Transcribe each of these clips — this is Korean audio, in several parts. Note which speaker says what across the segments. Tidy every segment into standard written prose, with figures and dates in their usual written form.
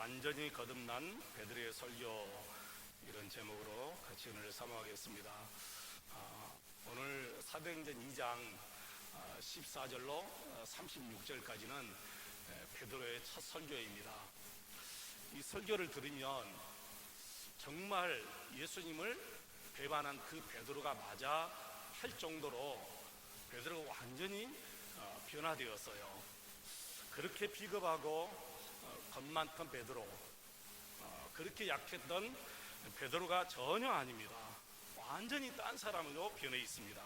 Speaker 1: 완전히 거듭난 베드로의 설교, 이런 제목으로 같이 은혜를 사모하겠습니다. 오늘 사도행전 2장 14절로 36절까지는 베드로의 첫 설교입니다. 이 설교를 들으면 정말 예수님을 배반한 그 베드로가 맞아 할 정도로 베드로가 완전히 변화되었어요. 그렇게 비겁하고 겁 많던 베드로, 그렇게 약했던 베드로가 전혀 아닙니다. 완전히 딴 사람으로 변해 있습니다.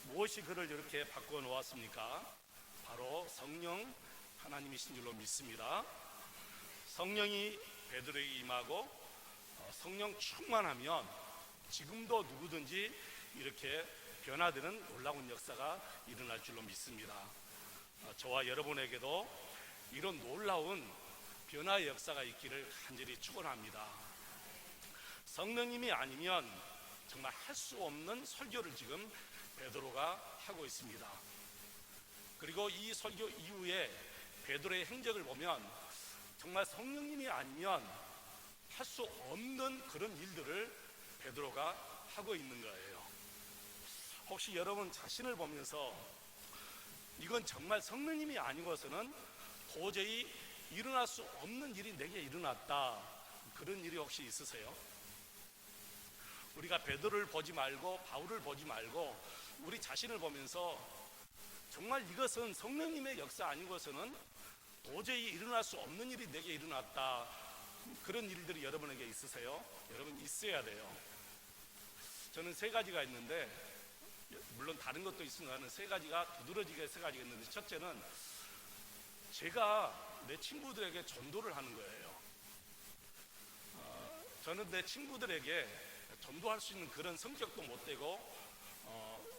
Speaker 1: 무엇이 그를 이렇게 바꾸어 놓았습니까? 바로 성령 하나님이신 줄로 믿습니다. 성령이 베드로에게 임하고 성령 충만하면 지금도 누구든지 이렇게 변화되는 놀라운 역사가 일어날 줄로 믿습니다. 저와 여러분에게도 이런 놀라운 변화의 역사가 있기를 간절히 축원합니다. 성령님이 아니면 정말 할 수 없는 설교를 지금 베드로가 하고 있습니다. 그리고 이 설교 이후에 베드로의 행적을 보면 정말 성령님이 아니면 할 수 없는 그런 일들을 베드로가 하고 있는 거예요. 혹시 여러분 자신을 보면서 이건 정말 성령님이 아니고서는 도저히 일어날 수 없는 일이 내게 일어났다, 그런 일이 혹시 있으세요? 우리가 베드로를 보지 말고 바울을 보지 말고 우리 자신을 보면서 정말 이것은 성령님의 역사 아니고서는 도저히 일어날 수 없는 일이 내게 일어났다, 그런 일들이 여러분에게 있으세요? 여러분 있어야 돼요. 저는 세 가지가 있는데, 물론 다른 것도 있으면 세 가지가 두드러지게 세 가지가 있는데, 첫째는 제가 내 친구들에게 전도를 하는 거예요. 저는 내 친구들에게 전도할 수 있는 그런 성격도 못 되고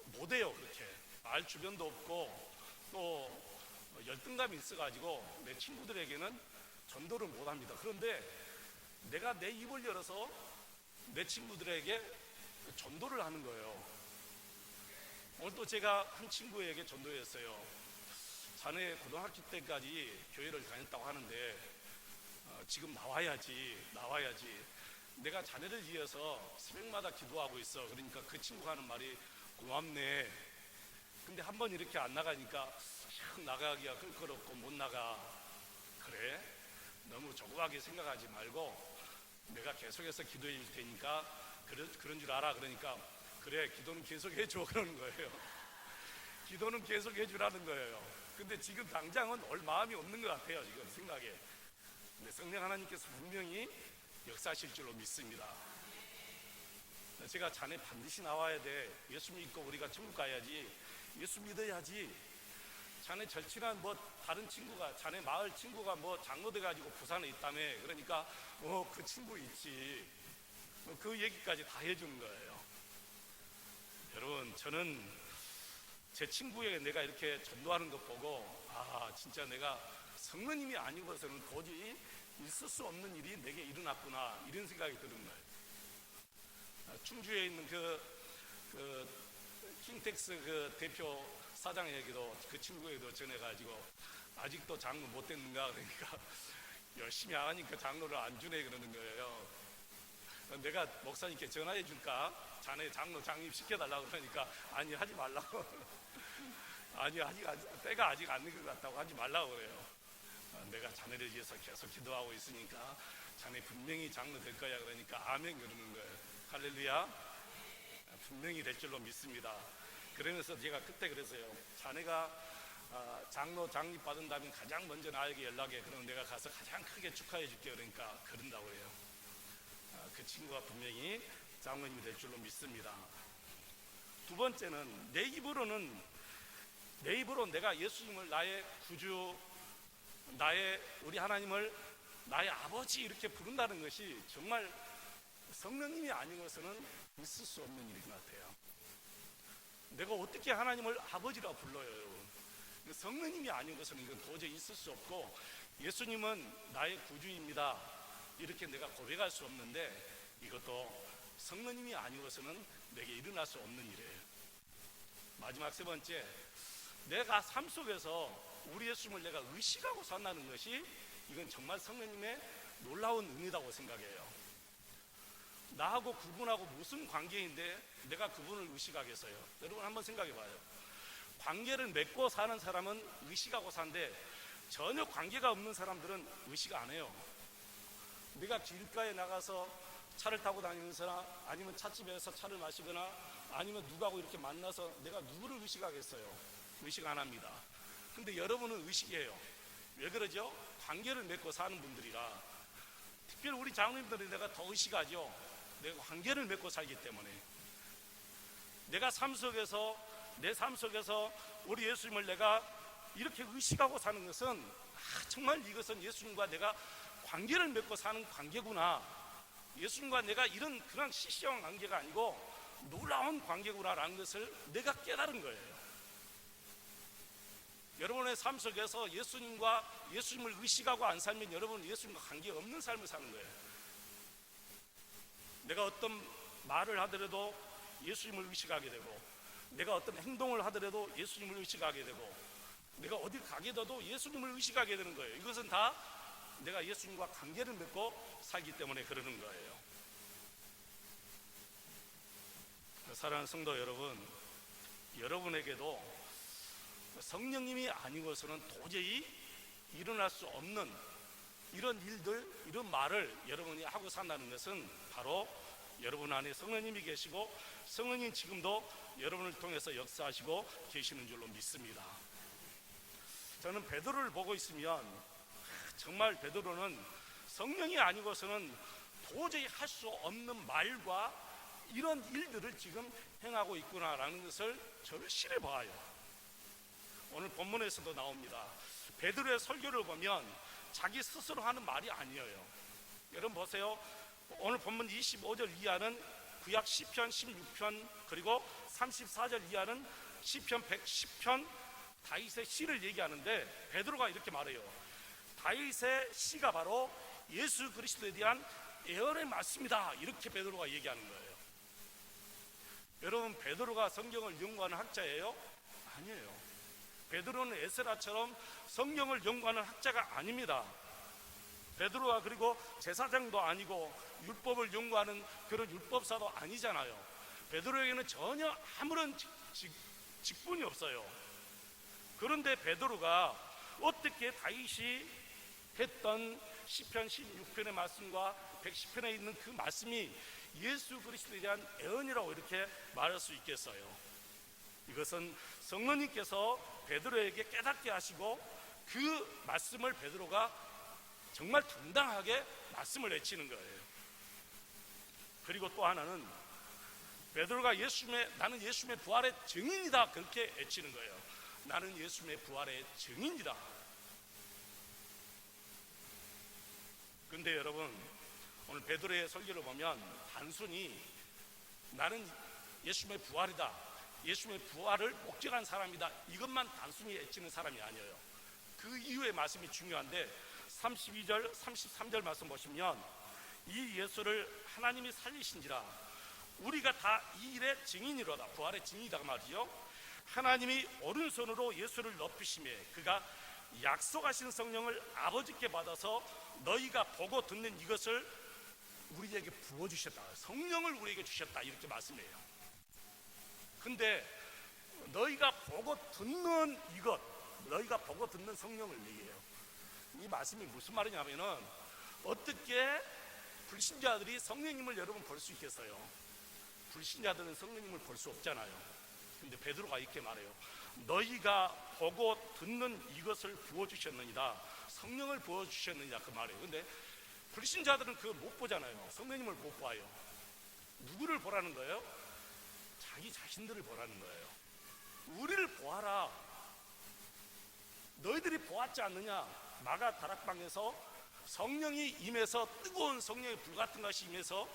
Speaker 1: 못해요. 그렇게 알 주변도 없고 또 열등감이 있어가지고 내 친구들에게는 전도를 못합니다. 그런데 내가 내 입을 열어서 내 친구들에게 전도를 하는 거예요. 오늘 또 제가 한 친구에게 전도했어요. 자네 고등학교 때까지 교회를 다녔다고 하는데 지금 나와야지. 내가 자네를 위해서 새벽마다 기도하고 있어. 그러니까 그 친구가 하는 말이 고맙네. 근데 한번 이렇게 안 나가니까 나가기가 껄끄럽고 못 나가. 그래? 너무 조급하게 생각하지 말고 내가 계속해서 기도해 줄 테니까 그런 줄 알아. 그러니까 그래, 기도는 계속 해줘, 그러는 거예요. 기도는 계속 해주라는 거예요. 근데 지금 당장은 올 마음이 없는 것 같아요, 지금 생각에. 근데 성령 하나님께서 분명히 역사하실 줄로 믿습니다. 제가 자네 반드시 나와야 돼. 예수 믿고 우리가 천국 가야지. 예수 믿어야지. 자네 절친한 다른 친구가, 자네 마을 친구가 장로돼 가지고 부산에 있다며. 그러니까 그 친구 있지. 그 얘기까지 다 해주는 거예요. 여러분, 저는 제 친구에게 내가 이렇게 전도하는 것 보고 진짜 내가 성령님이 아니고서는 도저히 있을 수 없는 일이 내게 일어났구나, 이런 생각이 드는 거예요. 충주에 있는 그 킹텍스 그 대표 사장에게도, 그 친구에게도 전해가지고 아직도 장로 못 됐는가, 그러니까 열심히 안 하니까 장로를 안 주네, 그러는 거예요. 내가 목사님께 전화해 줄까? 자네 장로 장립시켜달라고. 그러니까 아니, 하지 말라고. 아니, 때가 아직 안 된 것 같다고 하지 말라고 그래요. 내가 자네를 위해서 계속 기도하고 있으니까 자네 분명히 장로 될 거야. 그러니까 아멘, 그러는 거예요. 할렐루야. 분명히 될 줄로 믿습니다. 그러면서 제가 그때 그랬어요. 자네가 장로 장립 받은다면 가장 먼저 나에게 연락해. 그럼 내가 가서 가장 크게 축하해 줄게. 그러니까 그런다고 해요. 그 친구가 분명히 장로님이 될 줄로 믿습니다. 두 번째는 내 입으로 내가 예수님을 나의 구주, 우리 하나님을 나의 아버지 이렇게 부른다는 것이 정말 성령님이 아니고서는 있을 수 없는 일인 것 같아요. 내가 어떻게 하나님을 아버지라고 불러요, 여러분? 성령님이 아니고서는 이건 도저히 있을 수 없고, 예수님은 나의 구주입니다, 이렇게 내가 고백할 수 없는데, 이것도 성령님이 아니고서는 내게 일어날 수 없는 일이에요. 마지막 세 번째, 내가 삶 속에서 우리 예수님을 내가 의식하고 산다는 것이 이건 정말 성령님의 놀라운 은혜라고 생각해요. 나하고 그분하고 무슨 관계인데 내가 그분을 의식하겠어요? 여러분 한번 생각해 봐요. 관계를 맺고 사는 사람은 의식하고 사는데 전혀 관계가 없는 사람들은 의식 안 해요. 내가 길가에 나가서 차를 타고 다니면서나 아니면 찻집에서 차를 마시거나 아니면 누구하고 이렇게 만나서 내가 누구를 의식하겠어요? 의식 안 합니다. 근데 여러분은 의식해요. 왜 그러죠? 관계를 맺고 사는 분들이라. 특별히 우리 장로님들은 내가 더 의식하죠. 내가 관계를 맺고 살기 때문에. 내가 내 삶 속에서 우리 예수님을 내가 이렇게 의식하고 사는 것은 정말 이것은 예수님과 내가 관계를 맺고 사는 관계구나. 예수님과 내가 이런 그냥 시시한 관계가 아니고 놀라운 관계구나라는 것을 내가 깨달은 거예요. 여러분의 삶 속에서 예수님을 의식하고 안 살면 여러분은 예수님과 관계 없는 삶을 사는 거예요. 내가 어떤 말을 하더라도 예수님을 의식하게 되고, 내가 어떤 행동을 하더라도 예수님을 의식하게 되고, 내가 어딜 가게 돼도 예수님을 의식하게 되는 거예요. 이것은 다 내가 예수님과 관계를 맺고 살기 때문에 그러는 거예요. 사랑하는 성도 여러분, 여러분에게도 성령님이 아니고서는 도저히 일어날 수 없는 이런 일들, 이런 말을 여러분이 하고 산다는 것은 바로 여러분 안에 성령님이 계시고 성령님 지금도 여러분을 통해서 역사하시고 계시는 줄로 믿습니다. 저는 베드로를 보고 있으면 정말 베드로는 성령이 아니고서는 도저히 할 수 없는 말과 이런 일들을 지금 행하고 있구나라는 것을 절실히 봐요. 오늘 본문에서도 나옵니다. 베드로의 설교를 보면 자기 스스로 하는 말이 아니에요. 여러분 보세요. 오늘 본문 25절 이하는 구약 시편 16편 그리고 34절 이하는 시편 110편 다윗의 시를 얘기하는데 베드로가 이렇게 말해요. 다윗의 시가 바로 예수 그리스도에 대한 예언의 말씀이다. 이렇게 베드로가 얘기하는 거예요. 여러분, 베드로가 성경을 연구하는 학자예요? 아니에요. 베드로는 에스라처럼 성경을 연구하는 학자가 아닙니다. 베드로가 그리고 제사장도 아니고 율법을 연구하는 그런 율법사도 아니잖아요. 베드로에게는 전혀 아무런 직분이 없어요. 그런데 베드로가 어떻게 다윗이 했던 시편 16편의 말씀과 110편에 있는 그 말씀이 예수 그리스도에 대한 예언이라고 이렇게 말할 수 있겠어요? 이것은 성령님께서 베드로에게 깨닫게 하시고 그 말씀을 베드로가 정말 당당하게 말씀을 외치는 거예요. 그리고 또 하나는 베드로가 나는 예수님의 부활의 증인이다 그렇게 외치는 거예요. 나는 예수님의 부활의 증인이다. 근데 여러분, 오늘 베드로의 설교를 보면 단순히 나는 예수님의 부활이다, 예수님의 부활을 목격한 사람이다, 이것만 단순히 외치는 사람이 아니에요. 그 이후의 말씀이 중요한데 32절 33절 말씀 보시면 이 예수를 하나님이 살리신지라 우리가 다 이 일의 증인이로다. 부활의 증인이다 말이죠. 하나님이 오른손으로 예수를 높이시매 그가 약속하신 성령을 아버지께 받아서 너희가 보고 듣는 이것을 우리에게 부어주셨다. 성령을 우리에게 주셨다. 이렇게 말씀해요. 근데 너희가 보고 듣는 이것, 너희가 보고 듣는 성령을 얘기해요. 이 말씀이 무슨 말이냐면은 어떻게 불신자들이 성령님을 여러분 볼 수 있겠어요? 불신자들은 성령님을 볼 수 없잖아요. 근데 베드로가 이렇게 말해요. 너희가 보고 듣는 이것을 부어주셨느니라. 성령을 부어주셨느니라 그 말이에요. 근데 불신자들은 그걸 못 보잖아요. 성령님을 못 봐요. 누구를 보라는 거예요? 자기 자신들을 보라는 거예요. 우리를 보아라. 너희들이 보았지 않느냐? 마가 다락방에서 성령이 임해서 뜨거운 성령의 불 같은 것이 임해서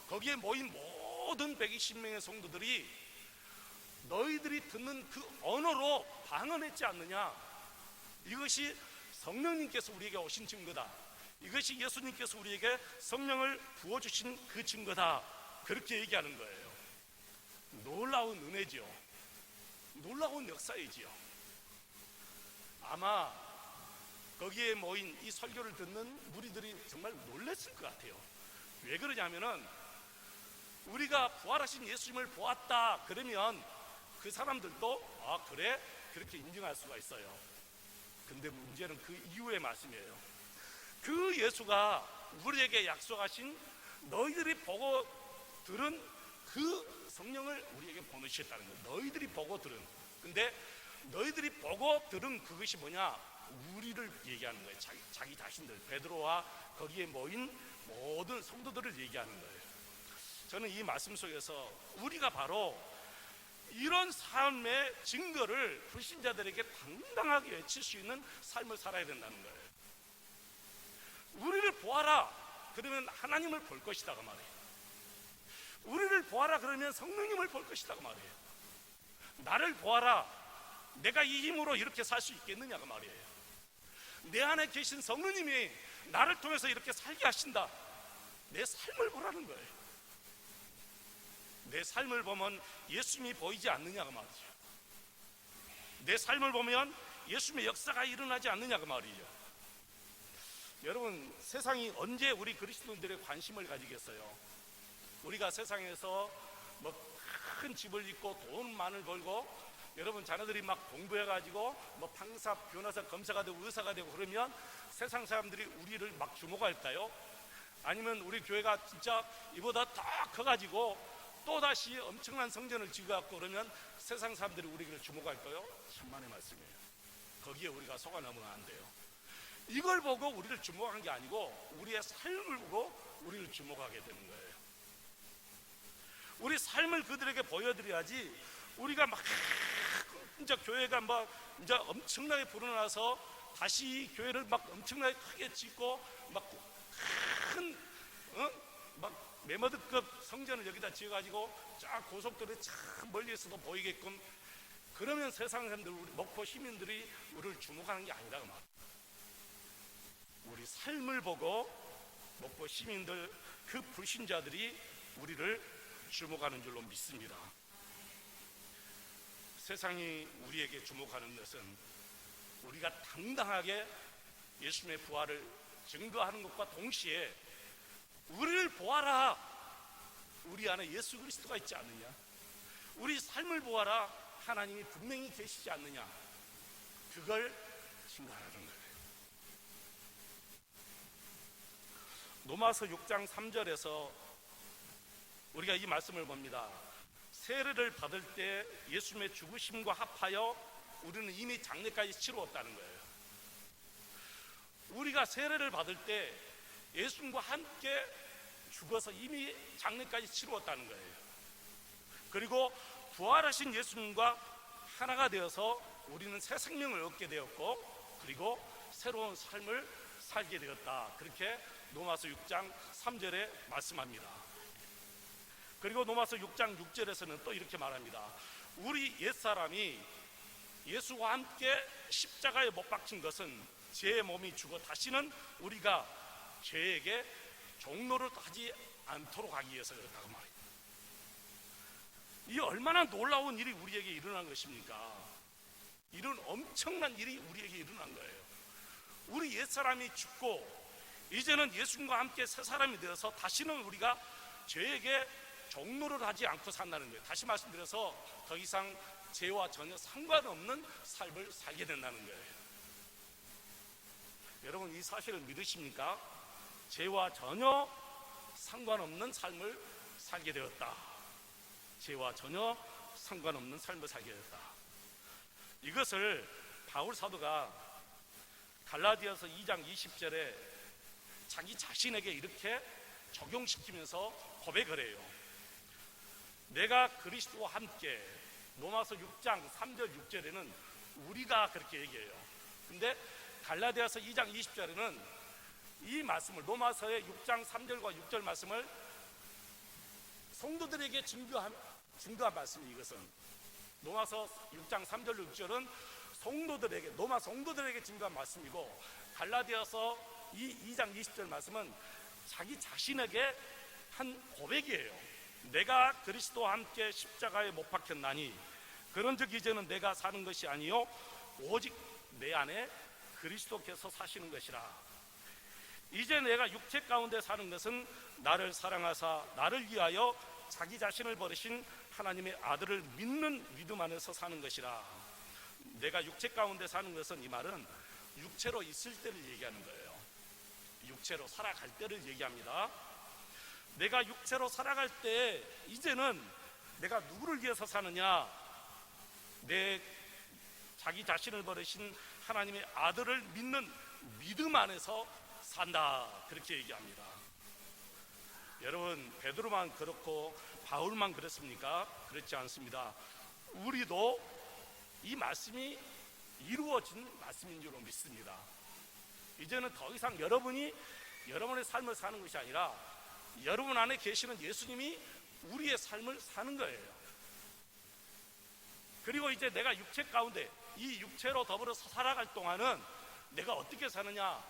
Speaker 1: 거기에 모인 모든 120명의 성도들이 너희들이 듣는 그 언어로 방언했지 않느냐? 이것이 성령님께서 우리에게 오신 증거다. 이것이 예수님께서 우리에게 성령을 부어주신 그 증거다. 그렇게 얘기하는 거예요. 놀라운 은혜지요. 놀라운 역사이지요. 아마 거기에 모인 이 설교를 듣는 무리들이 정말 놀랐을 것 같아요. 왜 그러냐면은 우리가 부활하신 예수님을 보았다 그러면 그 사람들도 아 그래? 그렇게 인정할 수가 있어요. 근데 문제는 그 이후의 말씀이에요. 그 예수가 우리에게 약속하신 너희들이 보고 들은 그 성령을 우리에게 보내주셨다는 거예요. 너희들이 보고 들은. 근데 너희들이 보고 들은 그것이 뭐냐? 우리를 얘기하는 거예요. 자기 자신들, 베드로와 거기에 모인 모든 성도들을 얘기하는 거예요. 저는 이 말씀 속에서 우리가 바로 이런 삶의 증거를 불신자들에게 당당하게 외칠 수 있는 삶을 살아야 된다는 거예요. 우리를 보아라 그러면 하나님을 볼 것이다 그 말이에요. 우리를 보아라 그러면 성령님을 볼 것이다 그 말이에요. 나를 보아라, 내가 이 힘으로 이렇게 살 수 있겠느냐 그 말이에요. 내 안에 계신 성령님이 나를 통해서 이렇게 살게 하신다. 내 삶을 보라는 거예요. 내 삶을 보면 예수님이 보이지 않느냐 그 말이죠. 내 삶을 보면 예수님의 역사가 일어나지 않느냐 그 말이죠. 여러분, 세상이 언제 우리 그리스도인들의 관심을 가지겠어요? 우리가 세상에서 뭐 큰 집을 짓고 돈 많이 벌고 여러분 자녀들이 막 공부해가지고 뭐 판사, 변호사, 검사가 되고 의사가 되고 그러면 세상 사람들이 우리를 막 주목할까요? 아니면 우리 교회가 진짜 이보다 더 커가지고 또다시 엄청난 성전을 지어갖고 그러면 세상 사람들이 우리를 주목할까요? 천만의 말씀이에요. 거기에 우리가 속아나면 안 돼요. 이걸 보고 우리를 주목한 게 아니고 우리의 삶을 보고 우리를 주목하게 되는 거예요. 우리 삶을 그들에게 보여드려야지. 우리가 막 이제 교회가 막 이제 엄청나게 불어나서 다시 교회를 막 엄청나게 크게 짓고 막 큰 막 메머드급 성전을 여기다 지어가지고 쫙 고속도로에 참 멀리에서도 보이게끔 그러면 세상 사람들, 우리 목포 시민들이 우리를 주목하는 게 아니라고 말이에요. 우리 삶을 보고 목포 시민들, 그 불신자들이 우리를 주목하는 줄로 믿습니다. 세상이 우리에게 주목하는 것은 우리가 당당하게 예수님의 부활을 증거하는 것과 동시에 우리를 보아라, 우리 안에 예수 그리스도가 있지 않느냐, 우리 삶을 보아라, 하나님이 분명히 계시지 않느냐, 그걸 증거하는 거예요. 로마서 6장 3절에서 우리가 이 말씀을 봅니다. 세례를 받을 때 예수님의 죽으심과 합하여 우리는 이미 장례까지 치루었다는 거예요. 우리가 세례를 받을 때 예수님과 함께 죽어서 이미 장례까지 치루었다는 거예요. 그리고 부활하신 예수님과 하나가 되어서 우리는 새 생명을 얻게 되었고 그리고 새로운 삶을 살게 되었다. 그렇게 로마서 6장 3절에 말씀합니다. 그리고 로마서 6장 6절에서는 또 이렇게 말합니다. 우리 옛사람이 예수와 함께 십자가에 못 박힌 것은 제 몸이 죽어 다시는 우리가 죄에게 종로를 하지 않도록 하기 위해서 그렇다고 말해요. 이 얼마나 놀라운 일이 우리에게 일어난 것입니까? 이런 엄청난 일이 우리에게 일어난 거예요. 우리 옛사람이 죽고 이제는 예수님과 함께 새 사람이 되어서 다시는 우리가 죄에게 종로를 하지 않고 산다는 거예요. 다시 말씀드려서 더 이상 죄와 전혀 상관없는 삶을 살게 된다는 거예요. 여러분, 이 사실을 믿으십니까? 죄와 전혀 상관없는 삶을 살게 되었다. 죄와 전혀 상관없는 삶을 살게 되었다. 이것을 바울 사도가 갈라디아서 2장 20절에 자기 자신에게 이렇게 적용시키면서 고백을 해요. 내가 그리스도와 함께, 로마서 6장 3절 6절에는 우리가 그렇게 얘기해요. 근데 갈라디아서 2장 20절에는 이 말씀을, 로마서의 6장 3절과 6절 말씀을 성도들에게 증거한 말씀이, 이것은 로마서 6장 3절 6절은 성도들에게, 로마 성도들에게 증거한 말씀이고, 갈라디아서 2장 20절 말씀은 자기 자신에게 한 고백이에요. 내가 그리스도와 함께 십자가에 못 박혔나니 그런즉 이제는 내가 사는 것이 아니요 오직 내 안에 그리스도께서 사시는 것이라. 이제 내가 육체 가운데 사는 것은 나를 사랑하사 나를 위하여 자기 자신을 버리신 하나님의 아들을 믿는 믿음 안에서 사는 것이라. 내가 육체 가운데 사는 것은, 이 말은 육체로 있을 때를 얘기하는 거예요. 육체로 살아갈 때를 얘기합니다. 내가 육체로 살아갈 때 이제는 내가 누구를 위해서 사느냐? 내 자기 자신을 버리신 하나님의 아들을 믿는 믿음 안에서 산다, 그렇게 얘기합니다. 여러분, 베드로만 그렇고 바울만 그렇습니까? 그렇지 않습니다. 우리도 이 말씀이 이루어진 말씀인 줄 믿습니다. 이제는 더 이상 여러분이 여러분의 삶을 사는 것이 아니라 여러분 안에 계시는 예수님이 우리의 삶을 사는 거예요. 그리고 이제 내가 육체 가운데 이 육체로 더불어서 살아갈 동안은 내가 어떻게 사느냐?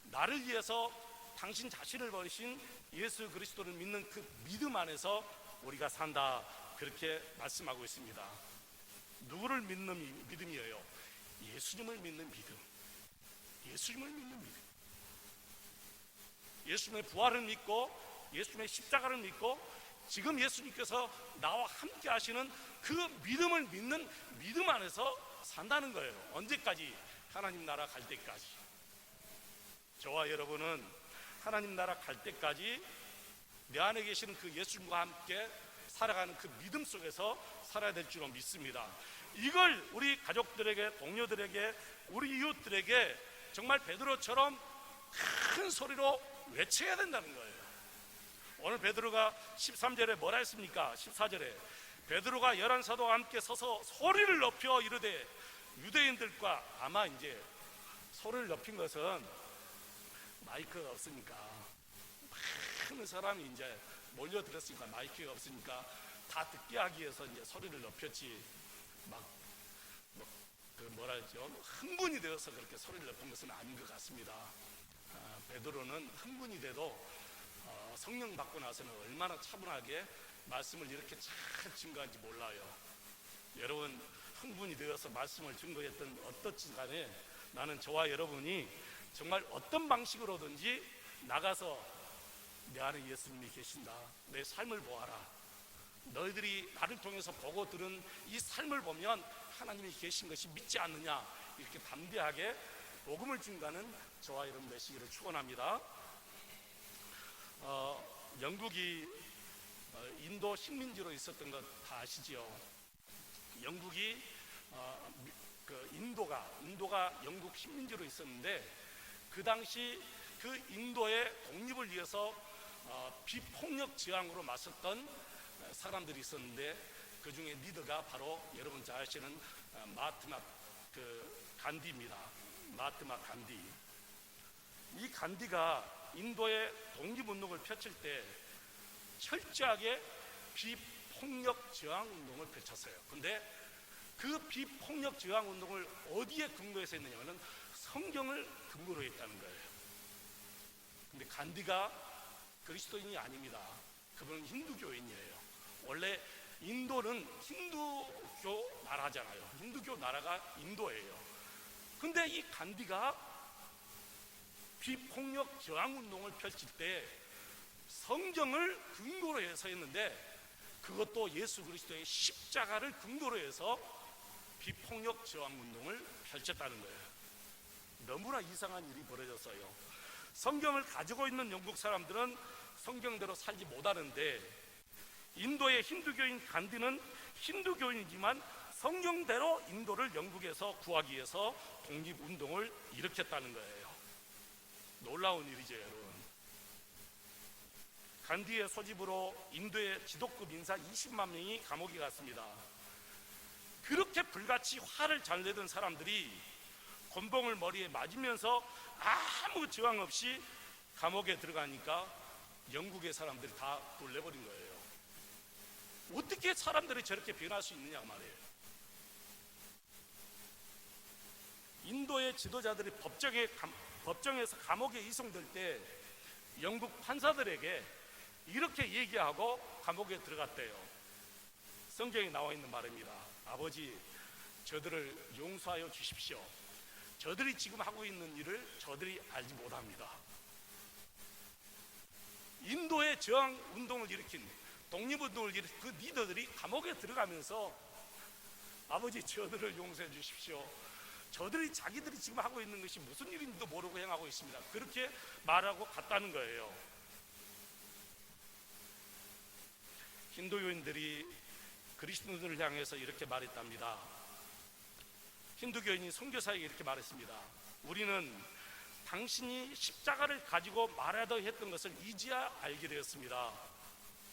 Speaker 1: 나를 위해서 당신 자신을 버리신 예수 그리스도를 믿는 그 믿음 안에서 우리가 산다, 그렇게 말씀하고 있습니다. 누구를 믿는 믿음이에요? 예수님을 믿는 믿음. 예수님을 믿는 믿음. 예수님의 부활을 믿고 예수님의 십자가를 믿고 지금 예수님께서 나와 함께 하시는 그 믿음을 믿는 믿음 안에서 산다는 거예요. 언제까지? 하나님 나라 갈 때까지. 저와 여러분은 하나님 나라 갈 때까지 내 안에 계시는 그 예수님과 함께 살아가는 그 믿음 속에서 살아야 될 줄로 믿습니다. 이걸 우리 가족들에게, 동료들에게, 우리 이웃들에게 정말 베드로처럼 큰 소리로 외쳐야 된다는 거예요. 오늘 베드로가 13절에 뭐라 했습니까? 14절에 베드로가 11사도와 함께 서서 소리를 높여 이르되, 유대인들과, 아마 이제 소리를 높인 것은 마이크가 없으니까, 많은 사람이 이제 몰려들었으니까, 마이크가 없으니까 다 듣게 하기 위해서 이제 소리를 높였지, 뭐라 했죠? 흥분이 되어서 그렇게 소리를 높인 것은 아닌 것 같습니다. 베드로는 흥분이 돼도 성령 받고 나서는 얼마나 차분하게 말씀을 이렇게 잘 증거한지 몰라요. 여러분, 흥분이 되어서 말씀을 증거했던 어떻든 간에 나는 저와 여러분이 정말 어떤 방식으로든지 나가서 내 안에 예수님이 계신다, 내 삶을 보아라, 너희들이 나를 통해서 보고 들은 이 삶을 보면 하나님이 계신 것이 믿지 않느냐, 이렇게 담대하게 복음을 증거하는 저와 여러분 되시기를 축원합니다. 영국이 인도 식민지로 있었던 것 다 아시지요? 영국이 인도가 영국 식민지로 있었는데, 그 당시 그 인도의 독립을 위해서 비폭력 저항으로 맞섰던 사람들이 있었는데, 그 중에 리더가 바로 여러분 잘 아시는 마하트마 간디입니다. 마하트마 간디. 이 간디가 인도의 독립운동을 펼칠 때 철저하게 비폭력 저항 운동을 펼쳤어요. 근데 그 비폭력 저항 운동을 어디에 근거해서 했느냐면 성경을 근거로 했다는 거예요. 근데 간디가 그리스도인이 아닙니다. 그분은 힌두교인이에요. 원래 인도는 힌두교 나라잖아요. 힌두교 나라가 인도예요. 근데 이 간디가 비폭력 저항 운동을 펼칠 때 성경을 근거로 해서 했는데, 그것도 예수 그리스도의 십자가를 근거로 해서 비폭력 저항 운동을 펼쳤다는 거예요. 너무나 이상한 일이 벌어졌어요. 성경을 가지고 있는 영국 사람들은 성경대로 살지 못하는데, 인도의 힌두교인 간디는 힌두교인이지만 성경대로 인도를 영국에서 구하기 위해서 독립운동을 일으켰다는 거예요. 놀라운 일이죠, 여러분. 간디의 소집으로 인도의 지도급 인사 20만 명이 감옥에 갔습니다. 그렇게 불같이 화를 잘 내던 사람들이 곤봉을 머리에 맞으면서 아무 저항 없이 감옥에 들어가니까 영국의 사람들이 다 놀래버린 거예요. 어떻게 사람들이 저렇게 변할 수 있느냐 말이에요. 인도의 지도자들이 법정에서 감옥에 이송될 때 영국 판사들에게 이렇게 얘기하고 감옥에 들어갔대요. 성경에 나와 있는 말입니다. 아버지, 저들을 용서하여 주십시오. 저들이 지금 하고 있는 일을 저들이 알지 못합니다. 인도의 저항 운동을 일으킨, 독립운동을 일으킨 그 리더들이 감옥에 들어가면서 아버지 저들을 용서해 주십시오, 저들이 자기들이 지금 하고 있는 것이 무슨 일인지도 모르고 행하고 있습니다, 그렇게 말하고 갔다는 거예요. 힌두교인들이 그리스도인들을 향해서 이렇게 말했답니다. 힌두교인이 선교사에게 이렇게 말했습니다. 우리는 당신이 십자가를 가지고 말하다 했던 것을 이제야 알게 되었습니다.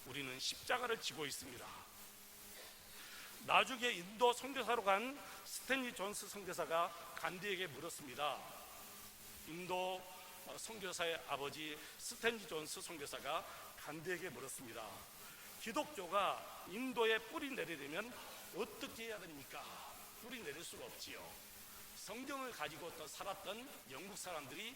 Speaker 1: 우리는 십자가를 지고 있습니다. 나중에 인도 선교사로 간 스탠리 존스 선교사가 간디에게 물었습니다. 인도 선교사의 아버지 스탠리 존스 선교사가 간디에게 물었습니다. 기독교가 인도에 뿌리 내리려면 어떻게 해야 됩니까? 뿌리 내릴 수가 없지요. 성경을 가지고 또 살았던 영국 사람들이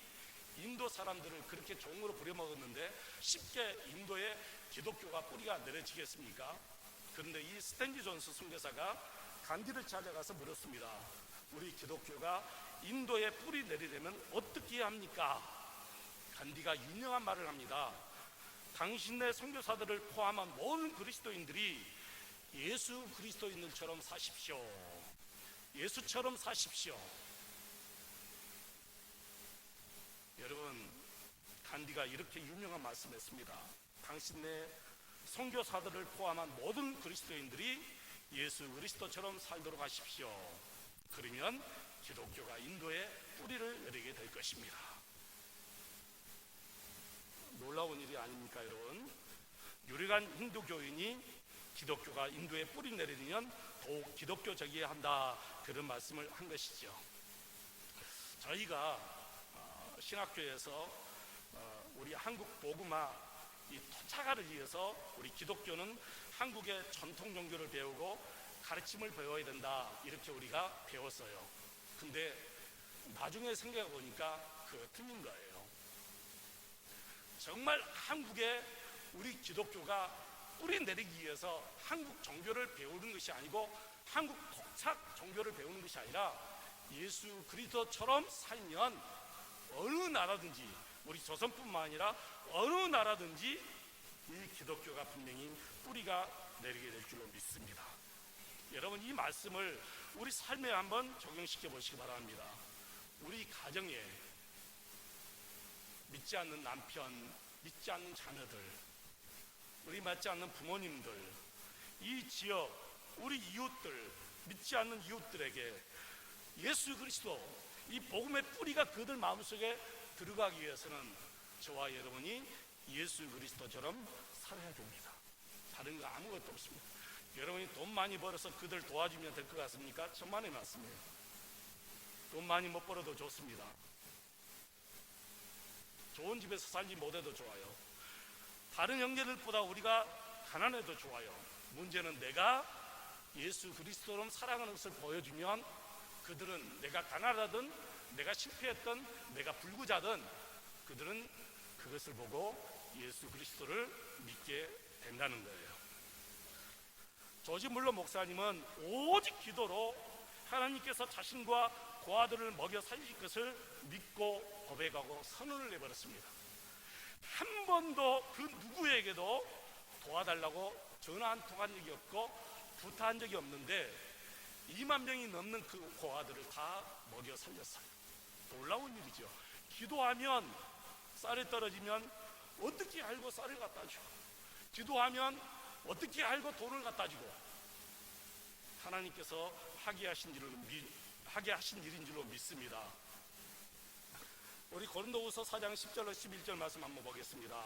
Speaker 1: 인도 사람들을 그렇게 종으로 부려먹었는데 쉽게 인도에 기독교가 뿌리가 내려지겠습니까? 그런데 이 스탠리 존스 선교사가 간디를 찾아가서 물었습니다. 우리 기독교가 인도에 뿌리 내리려면 어떻게 해야 합니까? 간디가 유명한 말을 합니다. 당신네 선교사들을 포함한 모든 그리스도인들이 예수 그리스도인들처럼 사십시오. 예수처럼 사십시오. 여러분, 간디가 이렇게 유명한 말씀했습니다. 당신네 선교사들을 포함한 모든 그리스도인들이 예수 그리스도처럼 살도록 하십시오. 그러면 기독교가 인도에 뿌리를 내리게 될 것입니다. 놀라운 일이 아닙니까, 여러분? 유력한 힌두교인이 기독교가 인도에 뿌리 내리면 더욱 기독교적이어야 한다, 그런 말씀을 한 것이죠. 저희가 신학교에서 우리 한국 복음화 이 토착화를 위해서 우리 기독교는 한국의 전통 종교를 배우고 가르침을 배워야 된다, 이렇게 우리가 배웠어요. 근데 나중에 생각해 보니까 그거 틀린 거예요. 정말 한국에 우리 기독교가 뿌리 내리기 위해서 한국 종교를 배우는 것이 아니고 한국 토착 종교를 배우는 것이 아니라 예수 그리스도처럼 살면 어느 나라든지, 우리 조선뿐만 아니라 어느 나라든지 이 기독교가 분명히 뿌리가 내리게 될 줄로 믿습니다. 여러분, 이 말씀을 우리 삶에 한번 적용시켜 보시기 바랍니다. 우리 가정에 믿지 않는 남편, 믿지 않는 자녀들, 우리 믿지 않는 부모님들, 이 지역, 우리 이웃들, 믿지 않는 이웃들에게 예수 그리스도, 이 복음의 뿌리가 그들 마음속에 들어가기 위해서는 저와 여러분이 예수 그리스도처럼 살아야 됩니다. 다른 거 아무것도 없습니다. 여러분이 돈 많이 벌어서 그들 도와주면 될 것 같습니까? 천만의 말씀이에요. 돈 많이 못 벌어도 좋습니다. 좋은 집에서 살지 못해도 좋아요. 다른 형제들보다 우리가 가난해도 좋아요. 문제는 내가 예수 그리스도처럼 사랑하는 것을 보여주면 그들은 내가 가난하든 내가 실패했든 내가 불구자든 그들은 그것을 보고 예수 그리스도를 믿게 된다는 거예요. 조지 물러 목사님은 오직 기도로 하나님께서 자신과 고아들을 먹여 살릴 것을 믿고 고백하고 선언을 해버렸습니다. 한 번도 그 누구에게도 도와달라고 전화 한 통 한 적이 없고 부탁한 적이 없는데 2만 명이 넘는 그 고아들을 다 먹여 살렸어요. 놀라운 일이죠. 기도하면 쌀이 떨어지면 어떻게 알고 쌀을 갖다 주고, 기도하면 어떻게 알고 돈을 갖다 주고, 하나님께서 하게 하신 일인 줄로 믿습니다. 우리 고린도후서 4장 10절로 11절 말씀 한번 보겠습니다.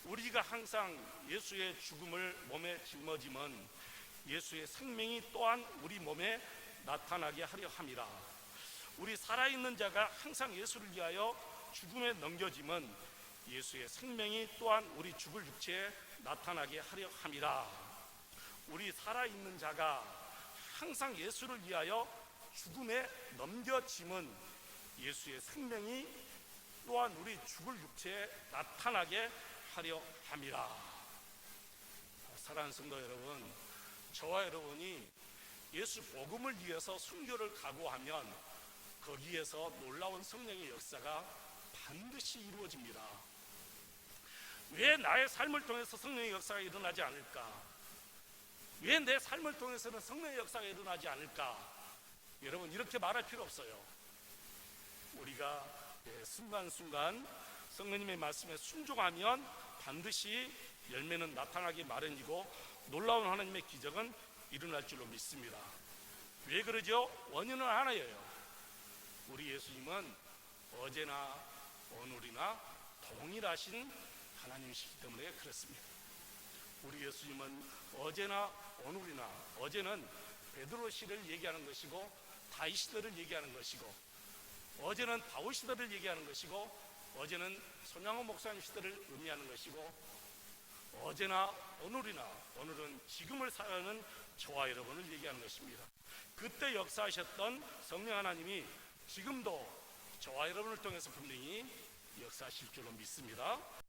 Speaker 1: 우리가 항상 예수의 죽음을 몸에 짊어짐은 예수의 생명이 또한 우리 몸에 나타나게 하려 함이라. 우리 살아있는 자가 항상 예수를 위하여 죽음에 넘겨짐은 예수의 생명이 또한 우리 죽을 육체에 나타나게 하려 함이라. 우리 살아있는 자가 항상 예수를 위하여 죽음에 넘겨짐은 예수의 생명이 또한 우리 죽을 육체에 나타나게 하려 함이라. 사랑하는 성도 여러분, 저와 여러분이 예수 복음을 위해서 순교를 각오하면 거기에서 놀라운 성령의 역사가 반드시 이루어집니다. 왜 나의 삶을 통해서 성령의 역사가 일어나지 않을까? 왜 내 삶을 통해서는 성령의 역사가 일어나지 않을까? 여러분, 이렇게 말할 필요 없어요. 우리가 순간순간 성령님의 말씀에 순종하면 반드시 열매는 나타나기 마련이고 놀라운 하나님의 기적은 일어날 줄로 믿습니다. 왜 그러죠? 원인은 하나예요. 우리 예수님은 어제나 오늘이나 동일하신 하나님이시기 때문에 그렇습니다. 우리 예수님은 어제나 오늘이나, 어제는 베드로 시대를 얘기하는 것이고 다윗 시대를 얘기하는 것이고, 어제는 다윗 시대를 얘기하는 것이고, 어제는 손양호 목사님 시대를 의미하는 것이고, 어제나 오늘이나 오늘은 지금을 살아가는 저와 여러분을 얘기하는 것입니다. 그때 역사하셨던 성령 하나님이 지금도 저와 여러분을 통해서 분명히 역사하실 줄로 믿습니다.